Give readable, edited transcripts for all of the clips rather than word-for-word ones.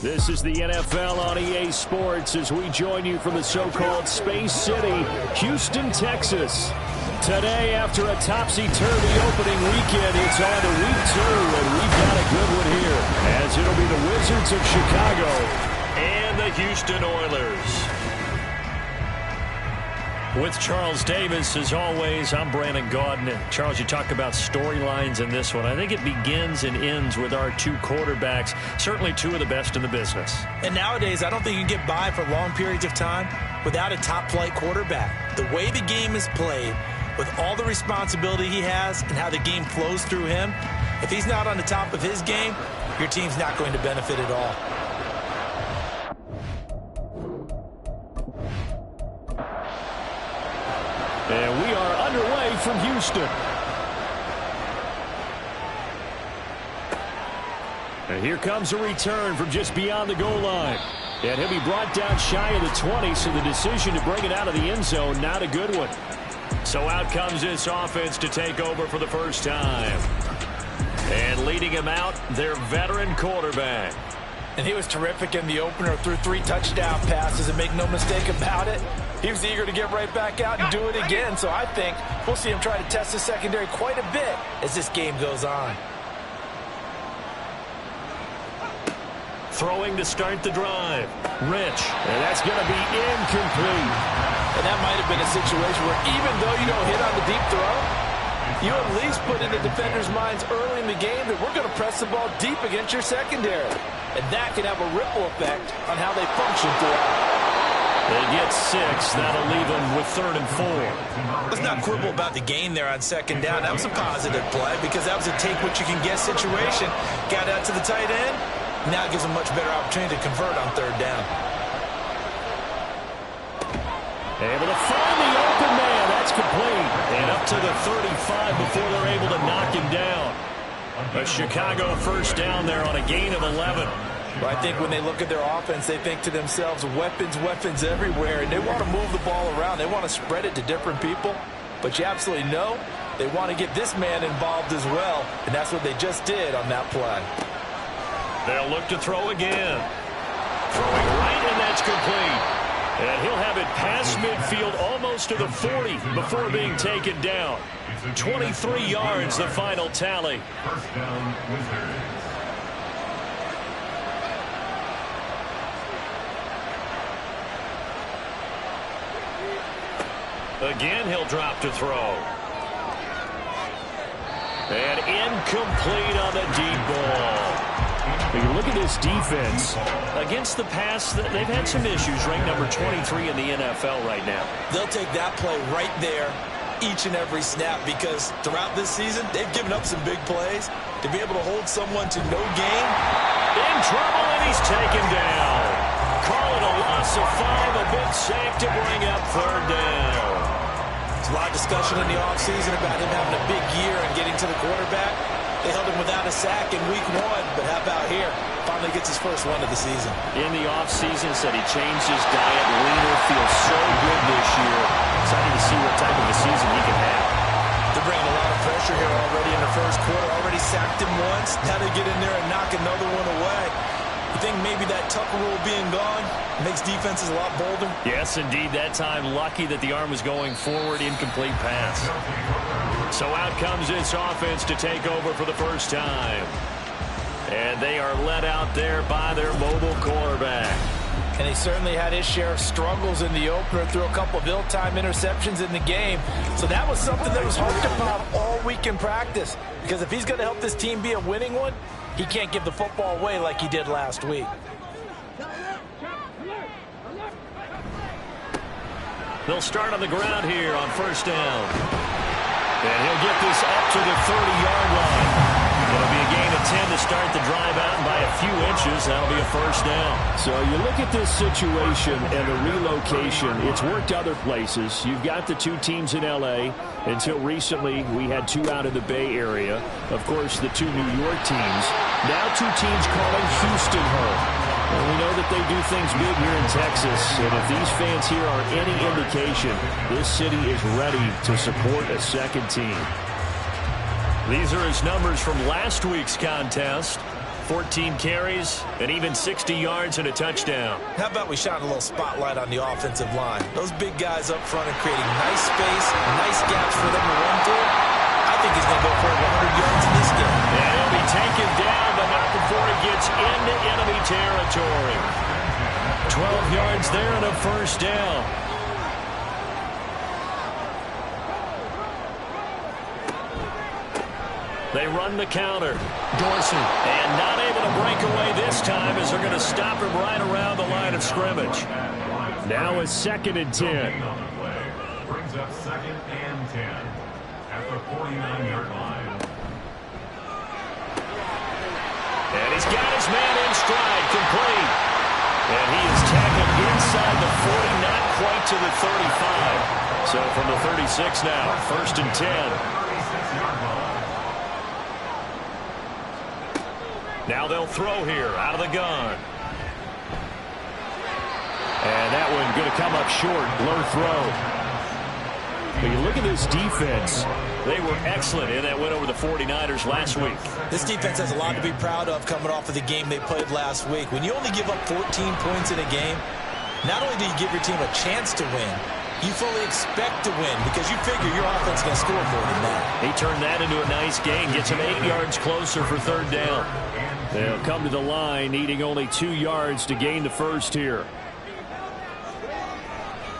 This is the NFL on EA Sports as we join you from the so-called Space City, Houston, Texas. Today, after a topsy-turvy opening weekend, it's on to week 2, and we've got a good one here, as it'll be the Wizards of Chicago and the Houston Oilers. With Charles Davis, as always, I'm Brandon Gaudin. And Charles, you talk about storylines in this one. I think it begins and ends with our two quarterbacks, certainly two of the best in the business. And nowadays, I don't think you can get by for long periods of time without a top-flight quarterback. The way the game is played, with all the responsibility he has and how the game flows through him, if he's not on the top of his game, your team's not going to benefit at all. And we are underway from Houston. And here comes a return from just beyond the goal line. And he'll be brought down shy of the 20, so the decision to bring it out of the end zone, not a good one. So out comes this offense to take over for the first time. And leading him out, their veteran quarterback. And he was terrific in the opener, threw 3 touchdown passes, and make no mistake about it, he was eager to get right back out and do it again. So I think we'll see him try to test the secondary quite a bit as this game goes on. Throwing to start the drive. Rich. And that's going to be incomplete. And that might have been a situation where even though you don't hit on the deep throw, you at least put in the defenders' minds early in the game that we're going to press the ball deep against your secondary. And that can have a ripple effect on how they function throughout. They get 6. That'll leave them with 3rd and 4. Let's not quibble about the gain there on second down. That was a positive play because that was a take-what-you-can-get situation. Got out to the tight end. Now it gives them much better opportunity to convert on 3rd down. Able to find the open man. That's complete. And up to the 35 before they're able to knock him down. A Chicago first down there on a gain of 11. Well, I think when they look at their offense, they think to themselves, weapons, weapons everywhere. And they want to move the ball around. They want to spread it to different people. But you absolutely know they want to get this man involved as well. And that's what they just did on that play. They'll look to throw again. Throwing right, and that's complete. And he'll have it past midfield almost to the 40 before being taken down. 23 yards, the final tally. First down, Wizards. Again, he'll drop to throw. And incomplete on the deep ball. When you look at this defense, against the pass, they've had some issues, ranked number 23 in the NFL right now. They'll take that play right there each and every snap because throughout this season, they've given up some big plays. To be able to hold someone to no gain. In trouble, and he's taken down. Call it a loss of 5, a big sack to bring up 3rd down. There's a lot of discussion in the offseason about him having a big year and getting to the quarterback. They held him without a sack in week 1, but how about here? Finally gets his first one of the season. In the offseason, said he changed his diet, leaner, feels so good this year. Excited to see what type of a season he can have. They're bringing a lot of pressure here already in the first quarter. Already sacked him once. Now they get in there and knock another one away. You think maybe that Tucker rule being gone makes defenses a lot bolder? Yes, indeed. That time, lucky that the arm was going forward, incomplete pass. So out comes this offense to take over for the first time. And they are led out there by their mobile quarterback. And he certainly had his share of struggles in the opener, threw a couple of ill-timed interceptions in the game. So that was something that was harped upon all week in practice. Because if he's going to help this team be a winning one, he can't give the football away like he did last week. They'll start on the ground here on first down. And he'll get this up to the 30-yard line. It'll be a gain of 10 to start the drive out, and by a few inches, that'll be a first down. So you look at this situation and the relocation. It's worked other places. You've got the 2 teams in L.A. Until recently, we had 2 out of the Bay Area. Of course, the 2 New York teams. Now 2 teams calling Houston home. And we know that they do things big here in Texas. And if these fans here are any indication, this city is ready to support a second team. These are his numbers from last week's contest. 14 carries, and even 60 yards and a touchdown. How about we shine a little spotlight on the offensive line? Those big guys up front are creating nice space, nice gaps for them to run through. I think he's going to go for over 100 yards in this game. And he'll be taken down, but not before he gets into enemy territory. 12 yards there and a first down. They run the counter. Dorsey. And not able to break away this time as they're going to stop him right around the line of scrimmage. Now it's 2nd and 10. Brings up 2nd and 10 at the 49-yard line. And he's got his man in stride, complete. And he is tackled inside the 40, not quite to the 35. So from the 36 now, 1st and 10. Now they'll throw here out of the gun. And that one going to come up short. Low throw. But you look at this defense. They were excellent in that win over the 49ers last week. This defense has a lot to be proud of coming off of the game they played last week. When you only give up 14 points in a game, not only do you give your team a chance to win, you fully expect to win because you figure your offense is going to score more than that. He turned that into a nice gain, gets him 8 yards closer for 3rd down. They'll come to the line, needing only 2 yards to gain the first here.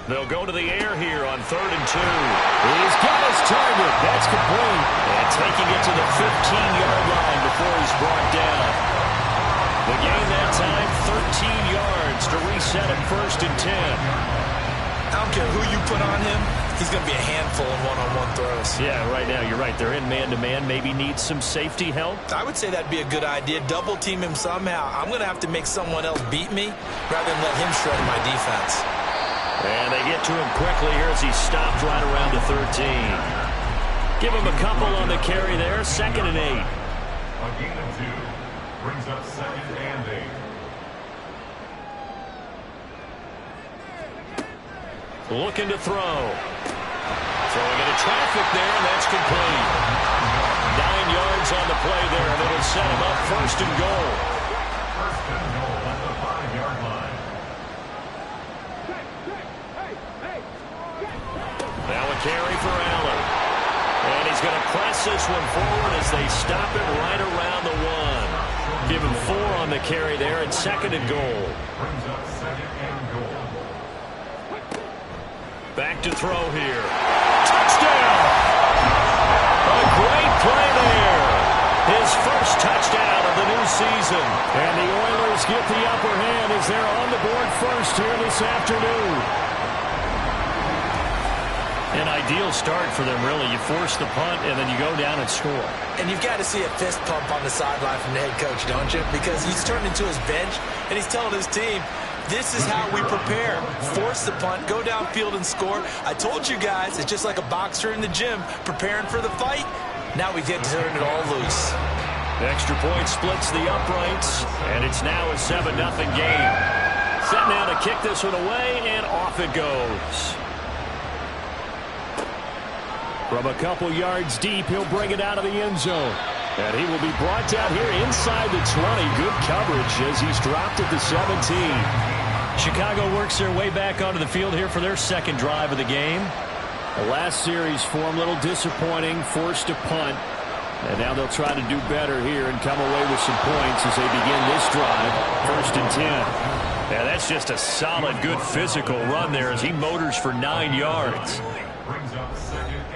They'll go to the air here on 3rd and 2. He's got his target. That's complete. And taking it to the 15-yard line before he's brought down. The gain that time, 13 yards to reset him 1st and 10. I don't care who you put on him. He's going to be a handful in one-on-one throws. Yeah, right now, you're right. They're in man-to-man. Maybe needs some safety help. I would say that'd be a good idea. Double-team him somehow. I'm going to have to make someone else beat me rather than let him shred my defense. And they get to him quickly here as he stopped right around the 13. Give him a couple on the carry there. 2nd and 8. A gain of 2 brings up 2nd and 8. Looking to throw. Throwing into traffic there, and that's complete. 9 yards on the play there, and it'll set him up 1st and goal. 1st and goal at the 5-yard line. Now a carry for Allen. And he's going to press this one forward as they stop it right around the 1. Give him 4 on the carry there, and 2nd and goal. Brings up 2nd and goal. Back to throw here. Touchdown! A great play there. His first touchdown of the new season. And the Oilers get the upper hand as they're on the board first here this afternoon. An ideal start for them, really. You force the punt, and then you go down and score. And you've got to see a fist pump on the sideline from the head coach, don't you? Because he's turned into his bench, and he's telling his team, this is how we prepare. Force the punt, go downfield and score. I told you guys, it's just like a boxer in the gym preparing for the fight. Now we get to turn it all loose. The extra point splits the uprights, and it's now a 7-0 game. Set now to kick this one away, and off it goes. From a couple yards deep, he'll bring it out of the end zone. And he will be brought down here inside the 20. Good coverage as he's dropped at the 17. Chicago works their way back onto the field here for their 2nd drive of the game. The last series for them, a little disappointing, forced to punt. And now they'll try to do better here and come away with some points as they begin this drive. 1st and 10. Yeah, that's just a solid, good physical run there as he motors for 9 yards.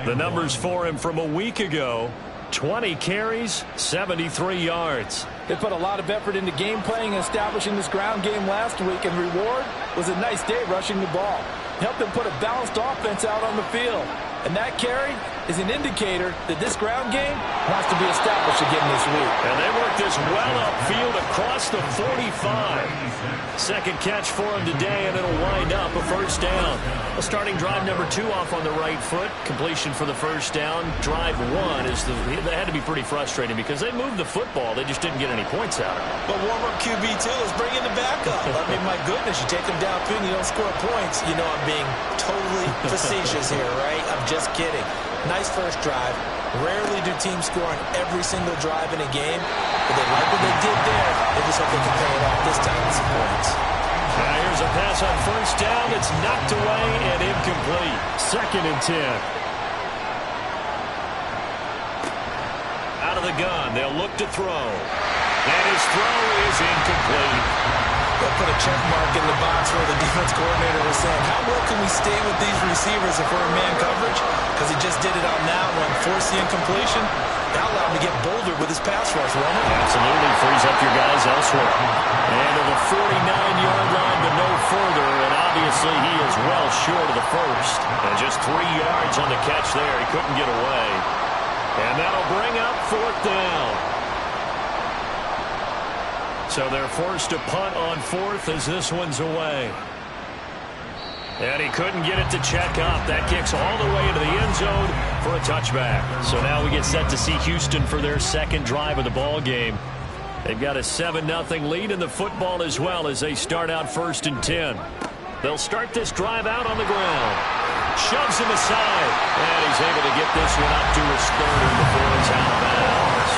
The numbers for him from a week ago, 20 carries, 73 yards. They put a lot of effort into game playing and establishing this ground game last week, and reward was a nice day rushing the ball. Helped them put a balanced offense out on the field. And that carry is an indicator that this ground game wants to be established again this week. And they work this well upfield across the 45. Second catch for him today, and it'll wind up a 1st down. A starting drive number 2 off on the right foot. Completion for the 1st down. Drive 1 is that had to be pretty frustrating because they moved the football. They just didn't get any points out of it. But warm-up QB2, let's bring in the backup. I mean, my goodness, you take them downfield and you don't score points. You know I'm being totally facetious here, right? I'm just kidding. Nice first drive. Rarely do teams score on every single drive in a game. but they like what they did there. They just hope they can pay it off this time with some points. Now here's a pass on first down. It's knocked away and incomplete. 2nd and 10. Out of the gun, they'll look to throw. And his throw is incomplete. They'll put a check mark in the box where the defense coordinator was saying, how well can we stay with these receivers if we're in man coverage? Because he just did it on that one, forced the incompletion. That allowed him to get bolder with his pass rush, Roman. Absolutely, frees up your guys elsewhere. And to the 49-yard line, but no further, and obviously he is well short of the first. And just 3 yards on the catch there. He couldn't get away. And that'll bring up 4th down. So they're forced to punt on 4th as this one's away. And he couldn't get it to check up. That kicks all the way into the end zone for a touchback. So now we get set to see Houston for their 2nd drive of the ball game. They've got a 7-0 lead in the football as well as they start out 1st and 10. They'll start this drive out on the ground. Shoves him aside. And he's able to get this one up to his 30 before it's out of bounds.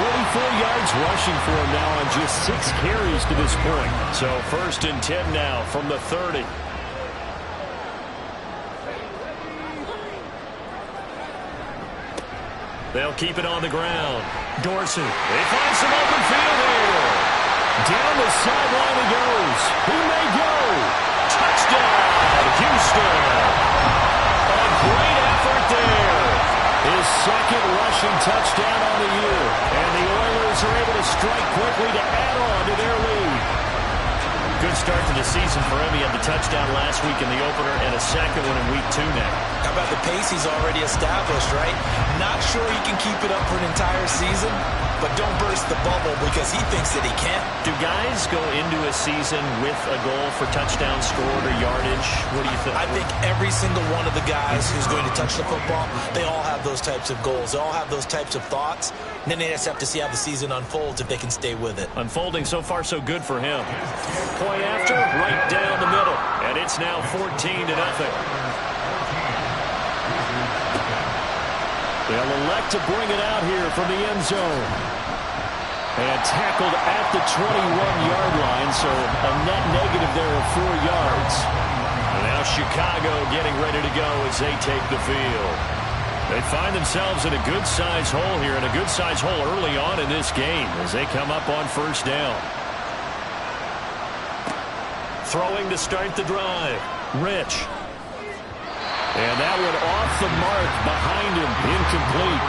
44 yards rushing for him now on just 6 carries to this point. So 1st and 10 now from the 30. They'll keep it on the ground. Dorsey. They find some open field here. Down the sideline he goes. He may go. Touchdown, Houston. A great effort there. His 2nd rushing touchdown on the year. And the Oilers are able to strike quickly to add on to their lead. Good start to the season for him. He had the touchdown last week in the opener and a 2nd one in week 2 now. How about the pace he's already established, right? Not sure he can keep it up for an entire season, but don't burst the bubble because he thinks that he can't. Do guys go into a season with a goal for touchdowns scored or yardage? What do you think? I think every single one of the guys who's going to touch the football, they all have those types of goals. They all have those types of thoughts. And then they just have to see how the season unfolds if they can stay with it. Unfolding so far so good for him. Point after, right down the middle. And it's now 14-0. They'll elect to bring it out here from the end zone. And tackled at the 21-yard line, so a net negative there of 4 yards. And now Chicago getting ready to go as they take the field. They find themselves in a good-sized hole here, and a good-sized hole early on in this game as they come up on 1st down. Throwing to start the drive. Rich. And that one off the mark behind him. Incomplete.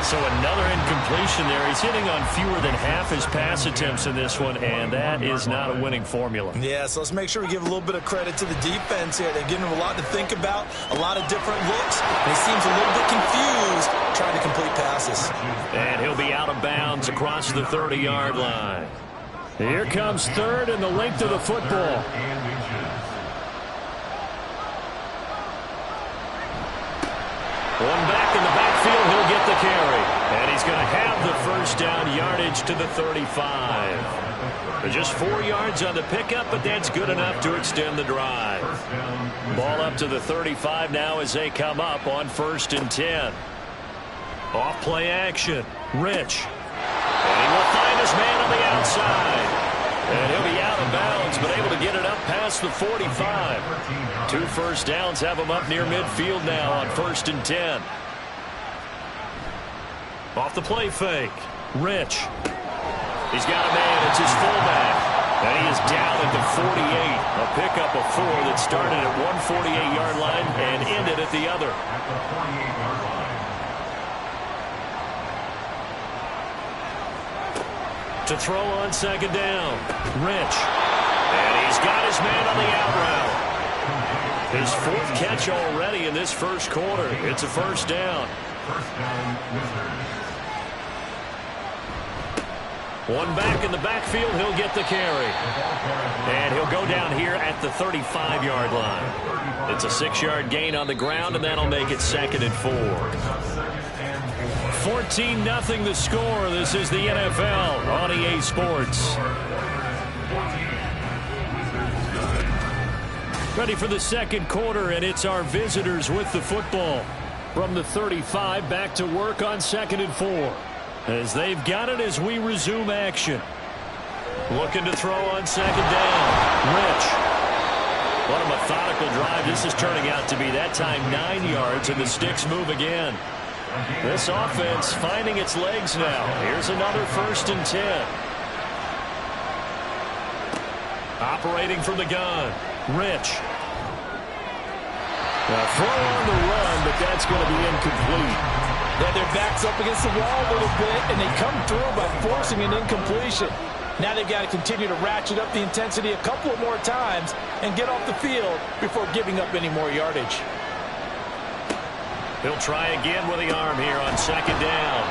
So another incompletion there. He's hitting on fewer than half his pass attempts in this one, and that is not a winning formula. Yeah, so let's make sure we give a little bit of credit to the defense here. They've given him a lot to think about, a lot of different looks, and he seems a little bit confused trying to complete passes. And he'll be out of bounds across the 30-yard line. Here comes 3rd and the length of the football. One back in the backfield, he'll get the carry. And he's going to have the 1st down yardage to the 35. They're just 4 yards on the pickup, but that's good enough to extend the drive. Ball up to the 35 now as they come up on 1st and 10. Off play action. Rich. And he will find his man on the outside. And he'll be out of bounds, but able to get it up past the 45. 2 first downs have him up near midfield now on 1st and 10. Off the play fake. Rich. He's got a man. It's his fullback. And he is down at the 48. A pickup of 4 that started at 148-yard line and ended at the other. At the 48-yard line. To throw on 2nd down. Rich. And he's got his man on the out route. His 4th catch already in this 1st quarter. It's a 1st down. 1st down, Wizards. One back in the backfield. He'll get the carry. And he'll go down here at the 35-yard line. It's a 6-yard gain on the ground, and that'll make it 2nd and 4. 14-0 the score. This is the NFL on EA Sports. Ready for the 2nd quarter, and it's our visitors with the football. From the 35, back to work on 2nd and 4. as they've got it as we resume action. Looking to throw on second down. Rich. What a methodical drive this is turning out to be. That time 9 yards, and the sticks move again. This offense finding its legs now. Here's another 1st and 10. Operating from the gun. Rich. A throw on the run, but that's going to be incomplete. Yeah, their back's up against the wall a little bit, and they come through by forcing an incompletion. Now they've got to continue to ratchet up the intensity a couple of more times and get off the field before giving up any more yardage. He'll try again with the arm here on second down.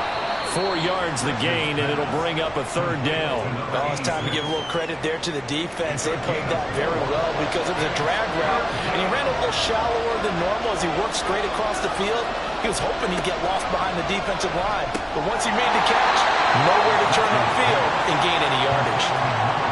4 yards the gain, and it'll bring up a 3rd down. Well, it's time to give a little credit there to the defense. They played that very well because it was a drag route, and he ran a little shallower than normal as he worked straight across the field. He was hoping he'd get lost behind the defensive line, but once he made the catch, nowhere to turn upfield and gain any yardage.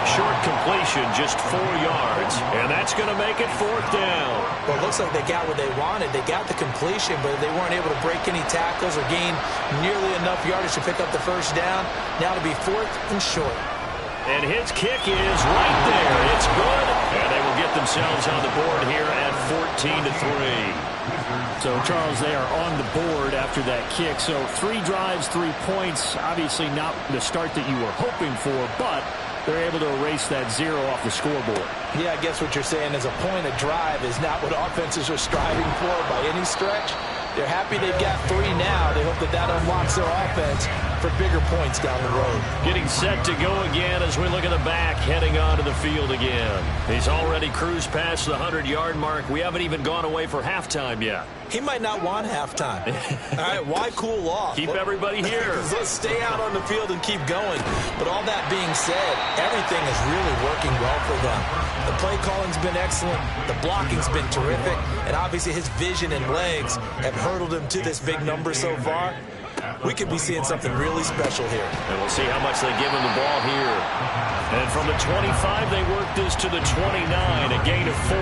Short completion, just 4 yards, and that's going to make it 4th down. Well, it looks like they got what they wanted. They got the completion, but they weren't able to break any tackles or gain nearly enough yardage to pick up the 1st down. Now to be 4th and short. And his kick is right there. It's good, and they will get themselves on the board here at 14-3. So, Charles, they are on the board after that kick. So 3 drives, 3 points. Obviously not the start that you were hoping for, but they're able to erase that 0 off the scoreboard. Yeah, I guess what you're saying is a point of drive is not what offenses are striving for by any stretch. They're happy they've got 3 now. They hope that that unlocks their offense for bigger points down the road. Getting set to go again as we look at the back, heading onto the field again. He's already cruised past the 100-yard mark. We haven't even gone away for halftime yet. He might not want halftime. All right, why cool off? Keep everybody here. Let's stay out on the field and keep going. But all that being said, everything is really working well for them. The play calling's been excellent. The blocking's been terrific. And obviously his vision and legs have hurdled him to this big number so far. We could be seeing something really special here. And we'll see how much they give him the ball here. And from the 25, they work this to the 29, a gain of 4.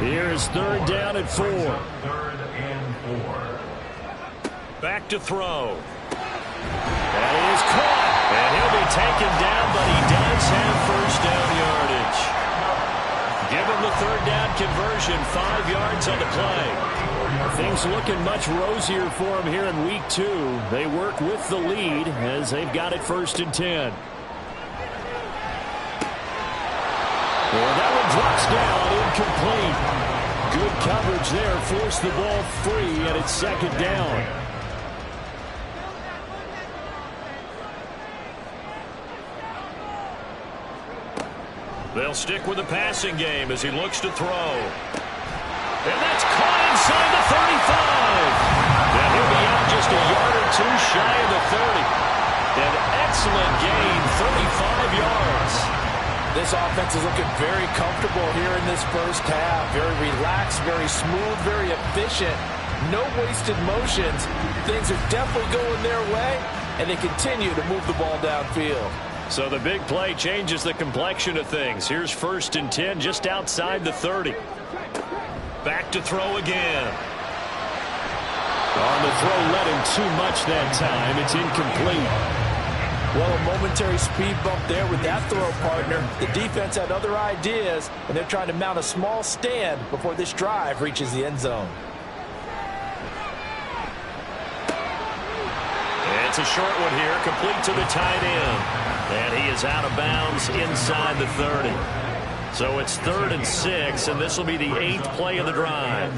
Here is 3rd down at 4. 3rd and 4. Back to throw. That is caught. And he'll be taken down, but he does have 1st down yardage. Give him the 3rd down conversion, 5 yards on the play. Things looking much rosier for him here in week 2. They work with the lead as they've got it 1st and 10. Well, that one drops down, incomplete. Good coverage there, forced the ball free, and it's 2nd down. They'll stick with the passing game as he looks to throw. And that's caught inside the 35. And he'll be out just a yard or 2 shy of the 30. An excellent gain, 35 yards. This offense is looking very comfortable here in this first half. Very relaxed, very smooth, very efficient. No wasted motions. Things are definitely going their way, and they continue to move the ball downfield. So the big play changes the complexion of things. Here's 1st and 10 just outside the 30. Back to throw again. On the throw, let him too much that time. It's incomplete. Well, a momentary speed bump there with that throw partner. The defense had other ideas, and they're trying to mount a small stand before this drive reaches the end zone. It's a short one here, complete to the tight end. And he is out of bounds inside the 30. So it's 3rd and 6, and this will be the 8th play of the drive.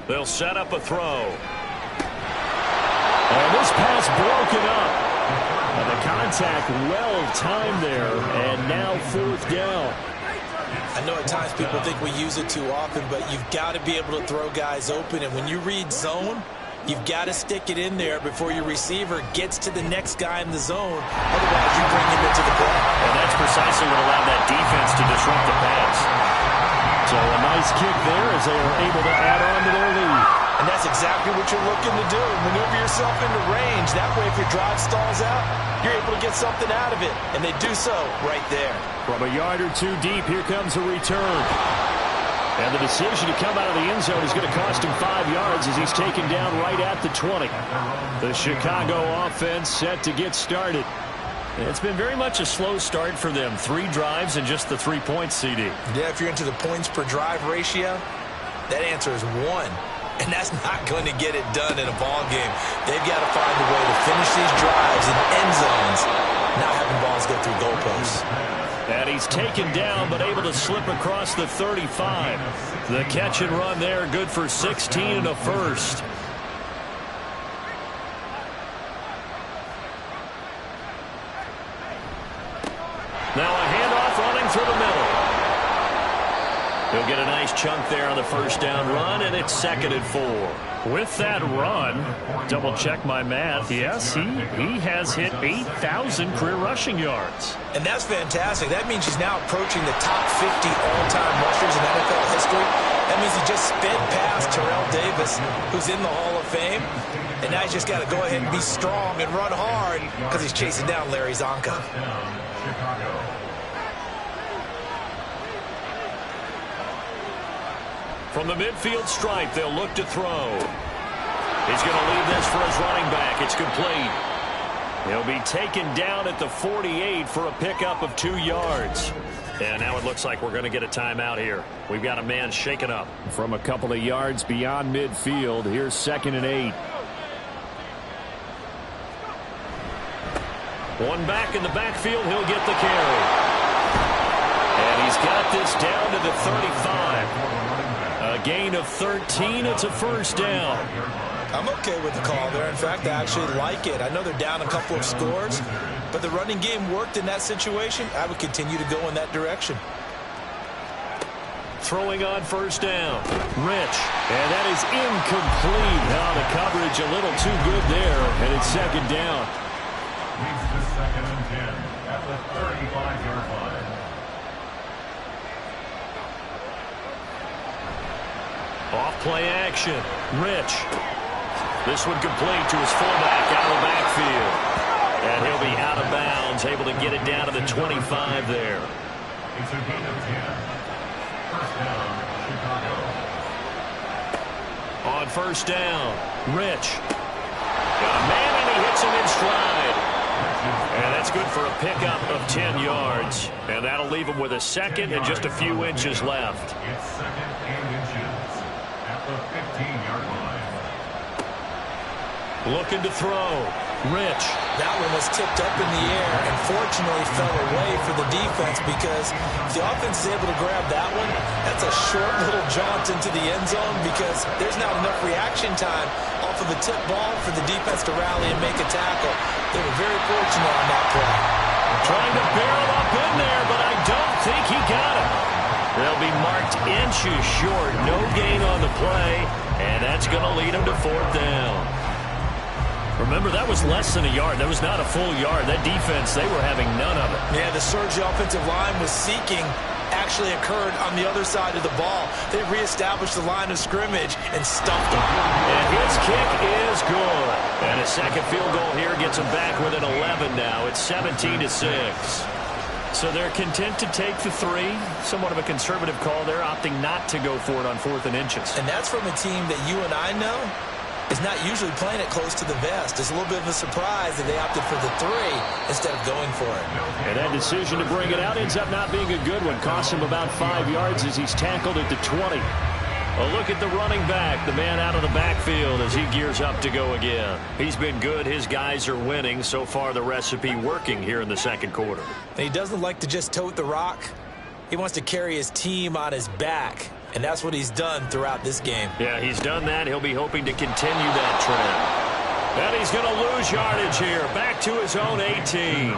They'll set up a throw. And this pass broken up. And the contact well timed there, and now 4th down. I know at times people think we use it too often, but you've got to be able to throw guys open. And when you read zone, you've got to stick it in there before your receiver gets to the next guy in the zone. Otherwise, you bring him into the play. And that's precisely what allowed that defense to disrupt the pass. So a nice kick there as they are able to add on to their lead. And that's exactly what you're looking to do. Maneuver yourself into range. That way, if your drive stalls out, you're able to get something out of it. And they do so right there. From a yard or 2 deep, here comes a return. And the decision to come out of the end zone is going to cost him 5 yards as he's taken down right at the 20. The Chicago offense set to get started. It's been very much a slow start for them. 3 drives and just the 3 points, CD. Yeah, if you're into the points per drive ratio, that answer is 1. And that's not going to get it done in a ball game. They've got to find a way to finish these drives in end zones, not having balls go through goalposts. And he's taken down, but able to slip across the 35. The catch and run there, good for 16 and a first. Now a handoff running through the middle. He'll get a nice chunk there on the first down run, and it's 2nd and 4. With that run, double check my math. Yes, he has hit 8,000 career rushing yards. And that's fantastic. That means he's now approaching the top 50 all-time rushers in NFL history. That means he just sped past Terrell Davis, who's in the Hall of Fame. And now he's just got to go ahead and be strong and run hard because he's chasing down Larry Zonka. From the midfield stripe, they'll look to throw. He's going to leave this for his running back. It's complete. He'll be taken down at the 48 for a pickup of 2 yards. And now it looks like we're going to get a timeout here. We've got a man shaken up. From a couple of yards beyond midfield, here's 2nd and 8. One back in the backfield, he'll get the carry. And he's got this down to the 35. A gain of 13. It's a first down. I'm okay with the call there. In fact, I actually like it. I know they're down a couple of scores, but the running game worked in that situation. I would continue to go in that direction. Throwing on first down. Rich. And that is incomplete. Now the coverage a little too good there, and it's 2nd down. Leads to 2nd and 10 at the 35-yard line. Off play action. Rich. This one complete to his fullback out of the backfield. And he'll be out of bounds, able to get it down to the 25 there. It's a gain of 10. First down, Chicago. On first down, Rich. Got a man, and he hits him in stride. And that's good for a pickup of 10 yards. And that'll leave him with a 2nd and just a few inches left. It's 2nd and inches at the 15-yard line. Looking to throw. Rich. That one was tipped up in the air and fortunately fell away for the defense, because if the offense is able to grab that one, that's a short little jaunt into the end zone because there's not enough reaction time off of the tip ball for the defense to rally and make a tackle. They were very fortunate on that play. Trying to barrel up in there, but I don't think he got it. They'll be marked inches short. No gain on the play, and that's going to lead them to 4th down. Remember, that was less than a yard. That was not a full yard. That defense, they were having none of it. Yeah, the surge the offensive line was seeking actually occurred on the other side of the ball. They reestablished the line of scrimmage and stuffed them. And his kick is good. And a 2nd field goal here gets him back with an 11 now. It's 17-6. So they're content to take the 3. Somewhat of a conservative call there, opting not to go for it on 4th and inches. And that's from a team that you and I know is not usually playing it close to the vest. It's a little bit of a surprise that they opted for the 3 instead of going for it. And that decision to bring it out ends up not being a good one. Costs him about 5 yards as he's tackled at the 20. A look at the running back, the man out of the backfield as he gears up to go again. He's been good. His guys are winning. So far, the recipe working here in the 2nd quarter. And he doesn't like to just tote the rock. He wants to carry his team on his back. And that's what he's done throughout this game. Yeah, he's done that. He'll be hoping to continue that trend. And he's going to lose yardage here. Back to his own 18.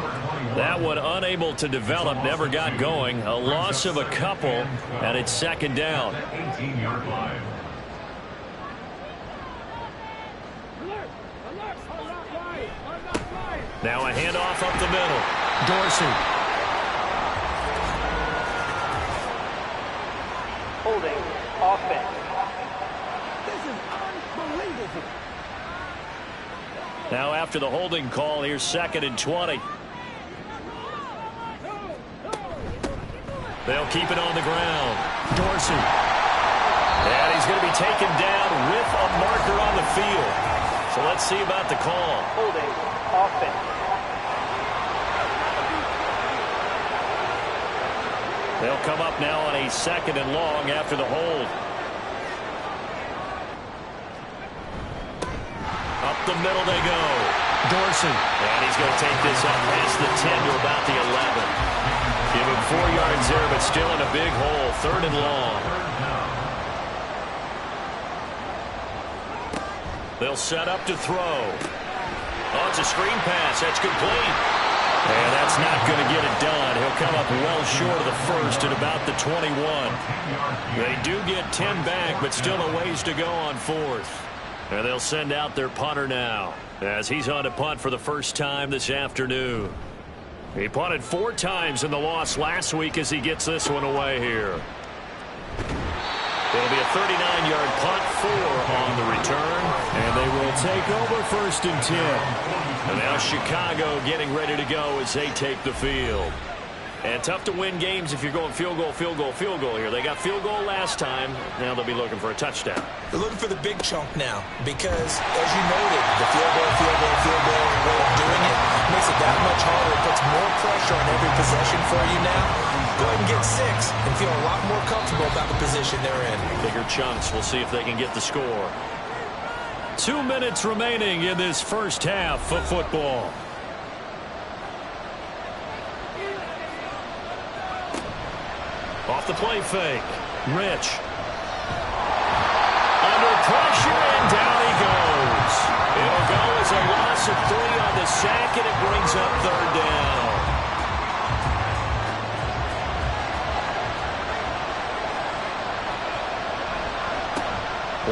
That one unable to develop, never got going. A loss of a couple, and it's 2nd down. 18-yard line. Now a handoff up the middle. Dorsey. Holding offense. This is unbelievable. Now after the holding call, here's 2nd and 20. They'll keep it on the ground. Dorsey. going to be taken down with a marker on the field. So let's see about the call. Holding offense. They'll come up now on a 2nd and long after the hold. Up the middle they go. Dorsey. And he's going to take this up past the 10 to about the 11. Give him 4 yards there, but still in a big hole. 3rd and long. They'll set up to throw. Oh, it's a screen pass. That's complete. And that's not going to get it done. He'll come up well short of the first at about the 21. They do get 10 back, but still a ways to go on 4th. And they'll send out their punter now as he's on to punt for the first time this afternoon. He punted 4 times in the loss last week as he gets this one away here. It'll be a 39-yard punt, 4 on the return. And they will take over 1st and 10. And now Chicago getting ready to go as they take the field. And tough to win games if you're going field goal, field goal, field goal here. They got field goal last time. Now they'll be looking for a touchdown. They're looking for the big chunk now because, as you noted, the field goal way of doing it makes it that much harder. It puts more pressure on every possession for you now. Go ahead and get 6 and feel a lot more comfortable about the position they're in. Bigger chunks. We'll see if they can get the score. 2 minutes remaining in this first half of football. Off the play fake. Rich. Under pressure, and down he goes. It'll go as a loss of 3 on the sack, and it brings up 3rd down.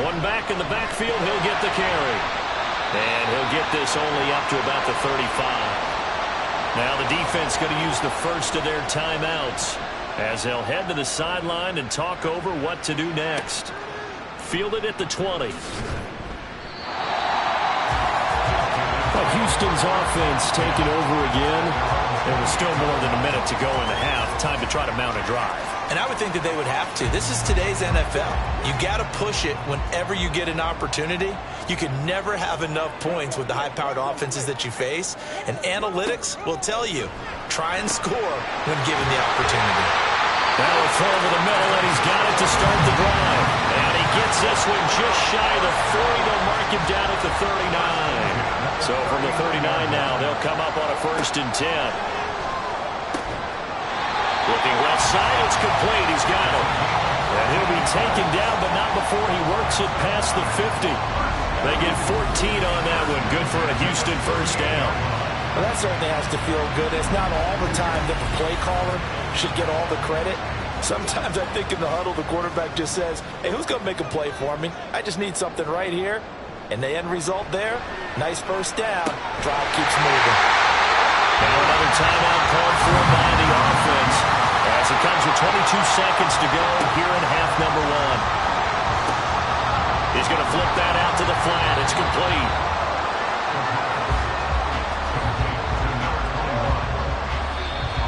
One back in the backfield, he'll get the carry. And he'll get this only up to about the 35. Now the defense going to use the first of their timeouts as they'll head to the sideline and talk over what to do next. Fielded at the 20. But Houston's offense taking over again. There was still more than a minute to go in the half. Time to try to mount a drive. And I would think that they would have to. This is today's NFL. You got to push it whenever you get an opportunity. You can never have enough points with the high-powered offenses that you face. And analytics will tell you, try and score when given the opportunity. Now a throw over the middle, and he's got it to start the drive. And he gets this one just shy of the 40. They'll mark him down at the 39. So from the 39 now, they'll come up on a 1st and 10. Looking well side, it's complete. He's got it. And he'll be taken down, but not before he works it past the 50. They get 14 on that one. Good for a Houston 1st down. Well, that certainly has to feel good. It's not all the time that the play caller should get all the credit. Sometimes I think in the huddle, the quarterback just says, hey, who's going to make a play for me? I just need something right here. And the end result there, nice 1st down. Drive keeps moving. Now another timeout called for by the offense as it comes with 22 seconds to go here in half number 1. He's going to flip that out to the flat. It's complete.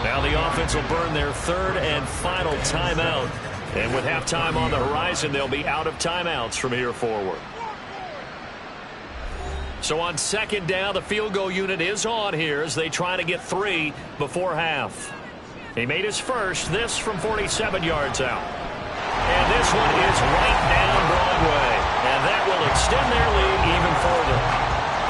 Now the offense will burn their 3rd and final timeout. And with halftime on the horizon, they'll be out of timeouts from here forward. So on 2nd down, the field goal unit is on here as they try to get 3 before half. He made his first, this from 47 yards out. And this one is right down Broadway. And that will extend their lead even further.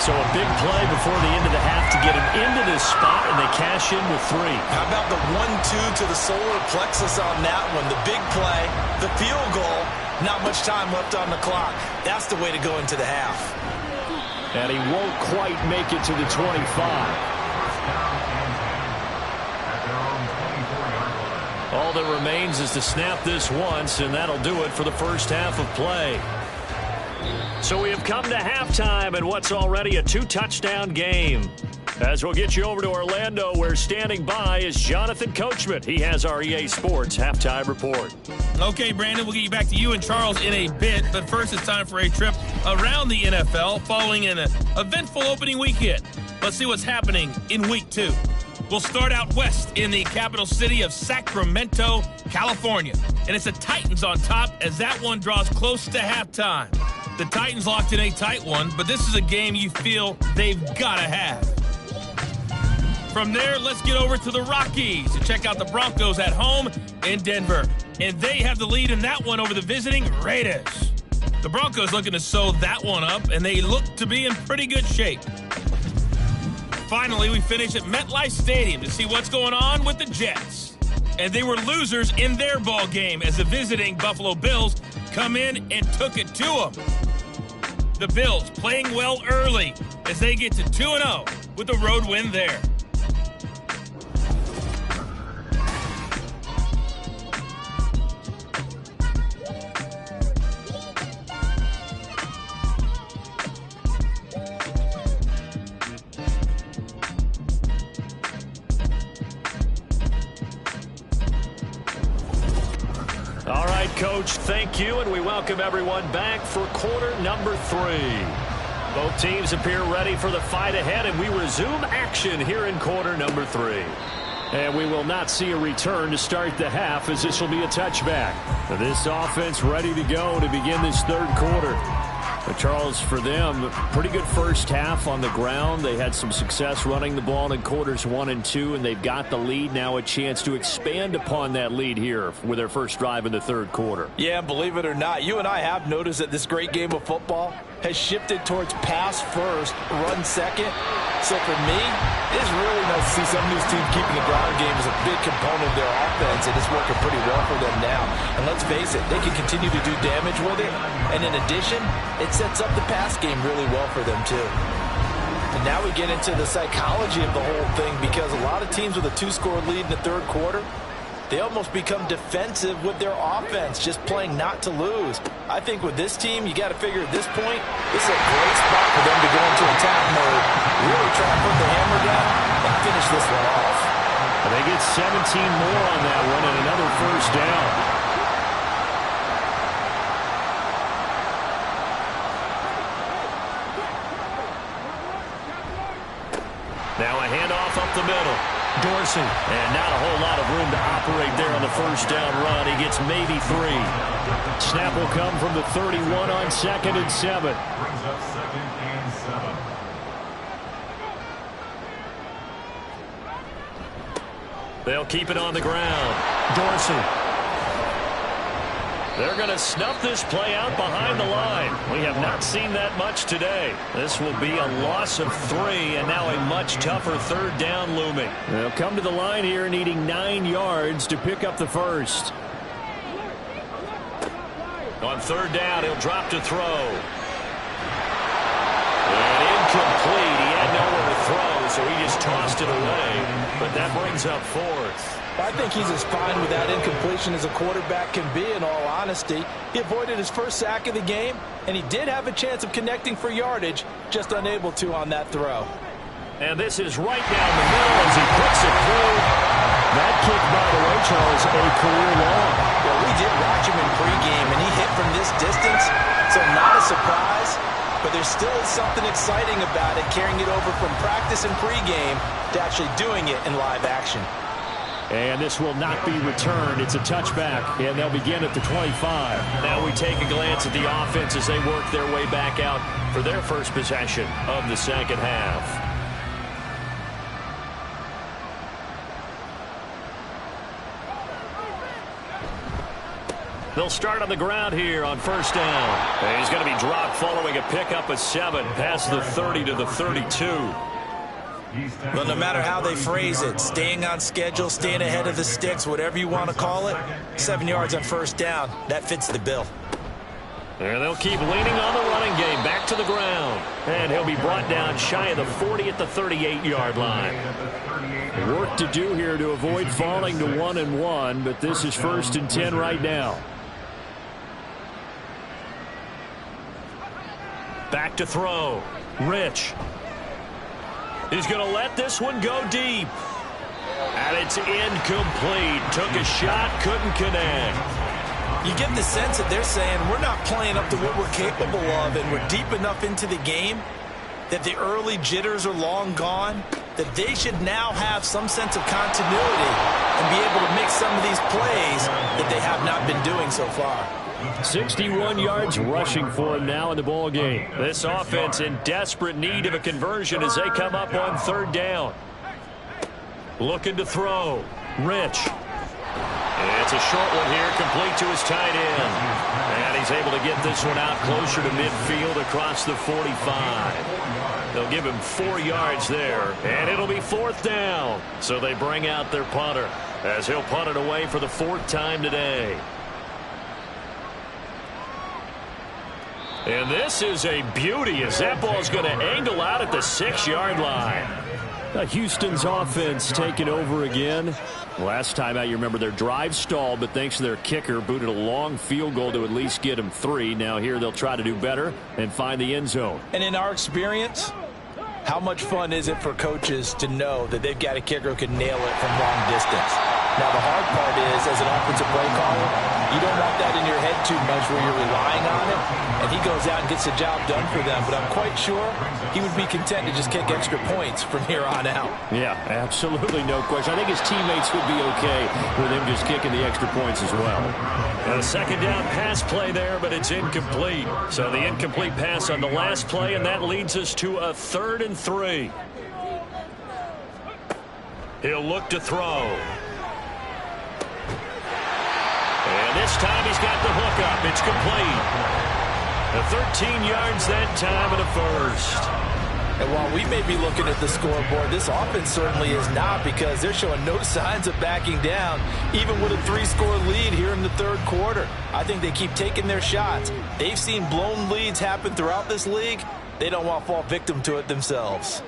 So a big play before the end of the half to get him into this spot, and they cash in with 3. How about the 1-2 to the solar plexus on that one? The big play, the field goal, not much time left on the clock. That's the way to go into the half. And he won't quite make it to the 25. All that remains is to snap this once, and that'll do it for the first half of play. So we have come to halftime in what's already a 2-touchdown game. As we'll get you over to Orlando, where standing by is Jonathan Coachman. He has our EA Sports halftime report. Okay, Brandon, we'll get you back to you and Charles in a bit. But first, it's time for a trip around the NFL following an eventful opening weekend. Let's see what's happening in Week 2. We'll start out west in the capital city of Sacramento, California. and it's the Titans on top as that one draws close to halftime. The Titans locked in a tight one, but this is a game you feel they've got to have. From there, let's get over to the Rockies to check out the Broncos at home in Denver. And they have the lead in that one over the visiting Raiders. The Broncos looking to sew that one up, and they look to be in pretty good shape. Finally, we finish at MetLife Stadium to see what's going on with the Jets. And they were losers in their ball game as the visiting Buffalo Bills come in and took it to them. The Bills playing well early as they get to 2-0 with a road win there. All right, Coach, thank you, and we welcome everyone back for quarter number 3. Both teams appear ready for the fight ahead, and we resume action here in quarter number 3. And we will not see a return to start the half, as this will be a touchback. This offense ready to go to begin this third quarter. But Charles, for them, pretty good first half on the ground. They had some success running the ball in quarters 1 and 2, and they've got the lead now, a chance to expand upon that lead here with their first drive in the third quarter. Yeah, believe it or not, you and I have noticed that this great game of football has shifted towards pass first, run second. So for me, it's really nice to see some of these teams keeping the ground game as a big component of their offense, and it's working pretty well for them now. And let's face it, they can continue to do damage with it. And in addition, it sets up the pass game really well for them too. And now we get into the psychology of the whole thing, because a lot of teams with a 2-score lead in the third quarter, they almost become defensive with their offense, just playing not to lose. I think with this team, you got to figure at this point, this is a great spot for them to go into attack mode, really try to put the hammer down and finish this one off. And they get 17 more on that one and another first down. Now a handoff up the middle. Dorsey, and not a whole lot of room to operate there on the first down run. He gets maybe 3. Snap will come from the 31 on 2nd and 7. Brings up 2nd and 7. They'll keep it on the ground. Dorsey. They're going to snuff this play out behind the line. We have not seen that much today. This will be a loss of 3, and now a much tougher third down looming. They'll come to the line here needing 9 yards to pick up the first. On third down, he'll drop to throw. And incomplete. He had nowhere to throw, so he just tossed it away. But that brings up 4th. I think he's as fine with that incompletion as a quarterback can be, in all honesty. He avoided his first sack of the game, and he did have a chance of connecting for yardage, just unable to on that throw. And this is right down the middle as he puts it through. That kick, by the way, Charles, a career long. Well, we did watch him in pregame, and he hit from this distance, so not a surprise. But there still is something exciting about it, carrying it over from practice and pregame to actually doing it in live action. And this will not be returned. It's a touchback, and they'll begin at the 25. Now we take a glance at the offense as they work their way back out for their first possession of the second half. They'll start on the ground here on first down. And he's going to be dropped following a pickup of 7 past the 30 to the 32. Well, no matter how they phrase it, staying on schedule, staying ahead of the sticks, whatever you want to call it, 7 yards on first down, that fits the bill. And they'll keep leaning on the running game, back to the ground. And he'll be brought down shy of the 40 at the 38-yard line. Work to do here to avoid falling to 1-1, but this is 1st and 10 right now. Back to throw. Rich. He's going to let this one go deep. And it's incomplete. Took a shot, couldn't connect. You get the sense that they're saying we're not playing up to what we're capable of, and we're deep enough into the game that the early jitters are long gone, that they should now have some sense of continuity and be able to make some of these plays that they have not been doing so far. 61 yards rushing for him now in the ball game. This offense in desperate need of a conversion as they come up on third down. Looking to throw. Rich. It's a short one here, complete to his tight end. And he's able to get this one out closer to midfield across the 45. They'll give him 4 yards there, and it'll be fourth down. So they bring out their punter as he'll punt it away for the 4th time today. And this is a beauty as that ball's going to angle out at the 6-yard line. Houston's offense taking over again. Last time out, you remember their drive stalled, but thanks to their kicker, booted a long field goal to at least get them 3. Now here they'll try to do better and find the end zone. And in our experience, how much fun is it for coaches to know that they've got a kicker who can nail it from long distance? Now, the hard part is, as an offensive play caller, you don't want that in your head too much where you're relying on it, and he goes out and gets the job done for them. But I'm quite sure he would be content to just kick extra points from here on out. Yeah, absolutely no question. I think his teammates would be okay with him just kicking the extra points as well. A second down pass play there, but it's incomplete. So the incomplete pass on the last play, and that leads us to a 3rd and 3. He'll look to throw. And this time he's got the hook up. It's complete. The 13 yards that time and a first. And while we may be looking at the scoreboard, this offense certainly is not, because they're showing no signs of backing down, even with a 3-score lead here in the 3rd quarter. I think they keep taking their shots. They've seen blown leads happen throughout this league. They don't want to fall victim to it themselves.